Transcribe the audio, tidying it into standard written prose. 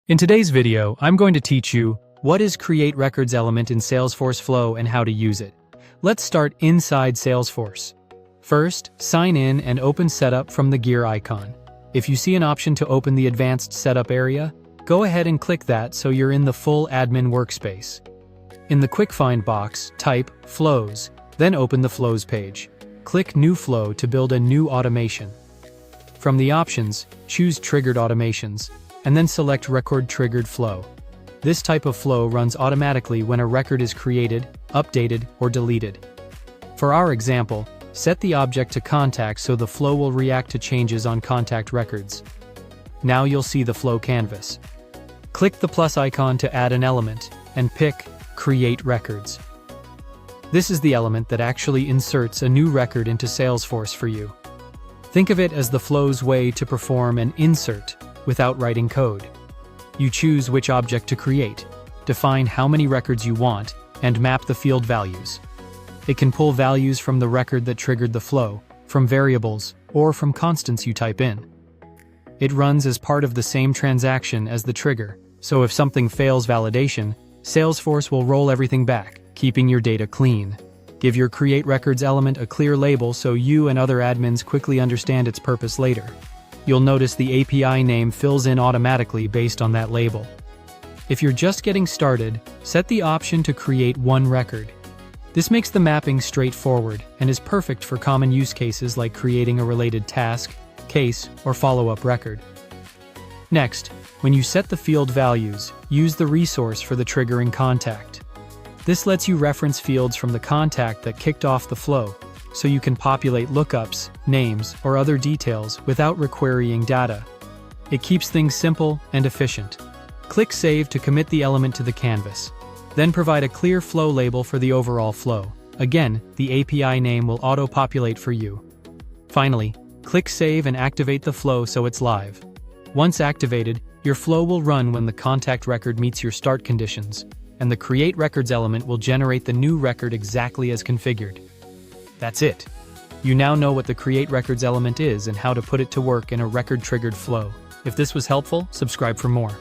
In today's video, I'm going to teach you what is Create Records element in Salesforce Flow and how to use it. Let's start inside Salesforce. First, sign in and open Setup from the gear icon. If you see an option to open the Advanced Setup area, go ahead and click that so you're in the full admin workspace. In the Quick Find box, type Flows, then open the Flows page. Click New Flow to build a new automation. From the options, choose Triggered Automations, and then select Record Triggered Flow. This type of flow runs automatically when a record is created, updated, or deleted. For our example, set the object to contact so the flow will react to changes on contact records. Now you'll see the flow canvas. Click the plus icon to add an element, and pick Create Records. This is the element that actually inserts a new record into Salesforce for you. Think of it as the flow's way to perform an insert without writing code. You choose which object to create, define how many records you want, and map the field values. It can pull values from the record that triggered the flow, from variables, or from constants you type in. It runs as part of the same transaction as the trigger, so if something fails validation, Salesforce will roll everything back, keeping your data clean. Give your Create Records element a clear label so you and other admins quickly understand its purpose later. You'll notice the API name fills in automatically based on that label. If you're just getting started, set the option to create one record. This makes the mapping straightforward and is perfect for common use cases like creating a related task, case, or follow-up record. Next, when you set the field values, use the resource for the triggering contact. This lets you reference fields from the contact that kicked off the flow, so you can populate lookups, names, or other details without requerying data. It keeps things simple and efficient. Click Save to commit the element to the canvas. Then provide a clear flow label for the overall flow. Again, the API name will auto-populate for you. Finally, click Save and activate the flow so it's live. Once activated, your flow will run when the contact record meets your start conditions, and the Create Records element will generate the new record exactly as configured. That's it. You now know what the Create Records element is and how to put it to work in a record-triggered flow. If this was helpful, subscribe for more.